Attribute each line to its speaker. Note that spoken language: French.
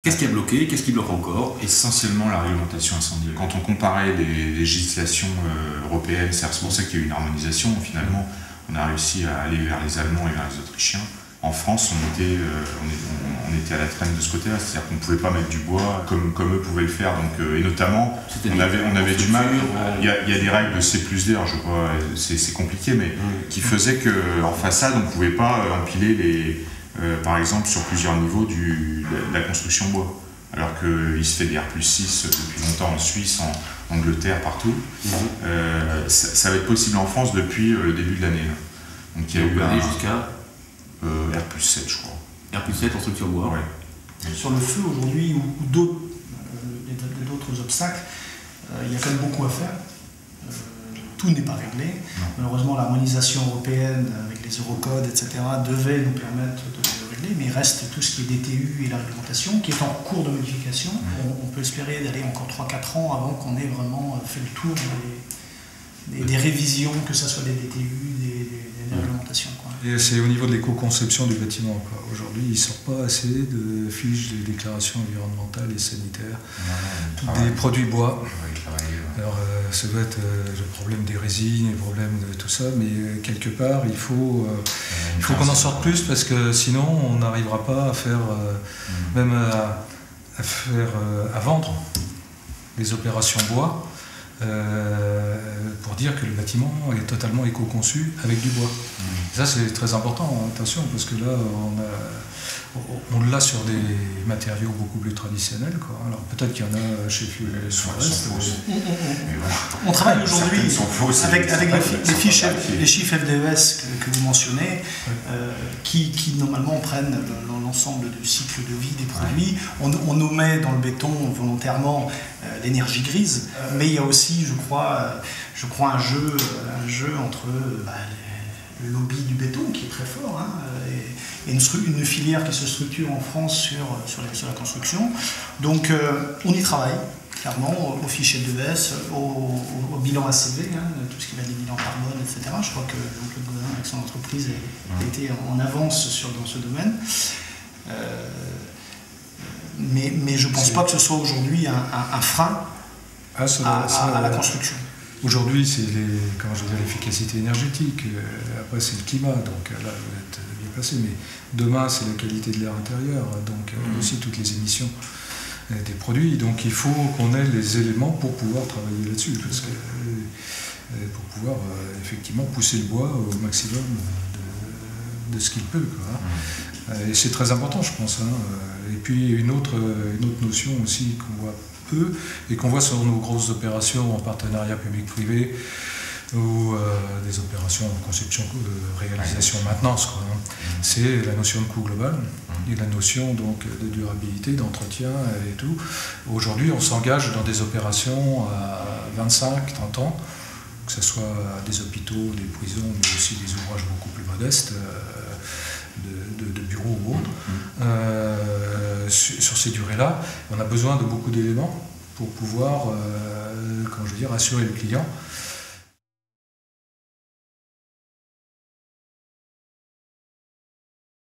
Speaker 1: Qu'est-ce qui a bloqué? Qu'est-ce qui bloque encore?
Speaker 2: Essentiellement la réglementation incendie. Quand on comparait les législations européennes, c'est pour ça qu'il y a eu une harmonisation. Finalement, on a réussi à aller vers les Allemands et vers les Autrichiens. En France, on était à la traîne de ce côté-là, c'est-à-dire qu'on ne pouvait pas mettre du bois comme eux pouvaient le faire. Donc, et notamment, on avait du mal. Il y a des règles de C+D, je crois, c'est compliqué, mais qui faisaient qu'en façade, on ne pouvait pas empiler par exemple sur plusieurs niveaux de la construction bois. Alors qu'il se fait des R+6 depuis longtemps en Suisse, en Angleterre, partout. Ça va être possible en France depuis le début de l'année. Donc il y a eu
Speaker 1: jusqu'à
Speaker 2: R+7, je crois.
Speaker 1: R+7 en structure bois.
Speaker 3: Ouais. Sur le feu aujourd'hui ou d'autres obstacles, il y a quand même beaucoup à faire. Tout n'est pas réglé. Non. Malheureusement, l'harmonisation européenne avec les eurocodes, etc., devait nous permettre de régler, mais il reste tout ce qui est DTU et la réglementation, qui est en cours de modification. On peut espérer d'aller encore 3-4 ans avant qu'on ait vraiment fait le tour des révisions, que ce soit des DTU, des réglementations.
Speaker 4: Et c'est au niveau de l'éco-conception du bâtiment. Aujourd'hui, il ne sort pas assez de fiches de déclarations environnementales et sanitaires, des produits bois. Alors, ça doit être le problème des résines, le problème de tout ça, mais quelque part, il faut qu'on en sorte plus, parce que sinon, on n'arrivera pas à faire, même à vendre les opérations bois, pour dire que le bâtiment est totalement éco-conçu avec du bois. Ça, c'est très important, attention, parce que là, on l'a sur des matériaux beaucoup plus traditionnels, quoi. Alors peut-être qu'il y en a chez Forest.
Speaker 3: On travaille aujourd'hui avec les chiffres FDES que vous mentionnez, qui normalement prennent l'ensemble du cycle de vie des produits. On nous met dans le béton volontairement l'énergie grise, mais il y a aussi, je crois un jeu entre le lobby du béton qui est très fort, et une filière qui se structure en France sur la construction. Donc on y travaille, clairement, au fichier FDES, au bilan ACV, tout ce qui va des bilans carbone, etc. Je crois que Jean-Claude Gaudin, avec son entreprise, a été en avance dans ce domaine. Mais je ne pense pas que ce soit aujourd'hui un frein à la construction.
Speaker 4: Aujourd'hui, c'est l'efficacité énergétique, après c'est le climat, donc là vous êtes bien placé, mais demain c'est la qualité de l'air intérieur, donc aussi toutes les émissions des produits, donc il faut qu'on ait les éléments pour pouvoir travailler là-dessus, parce que pour pouvoir effectivement pousser le bois au maximum de ce qu'il peut, quoi. Et c'est très important, je pense. Et puis une autre notion aussi qu'on voit peu et qu'on voit sur nos grosses opérations en partenariat public-privé ou des opérations en conception, réalisation, maintenance, quoi, c'est la notion de coût global et la notion donc de durabilité, d'entretien et tout. Aujourd'hui, on s'engage dans des opérations à 25-30 ans, que ce soit des hôpitaux, des prisons, mais aussi des ouvrages beaucoup plus modestes, de bureaux ou autres. Sur ces durées-là, on a besoin de beaucoup d'éléments pour pouvoir assurer le client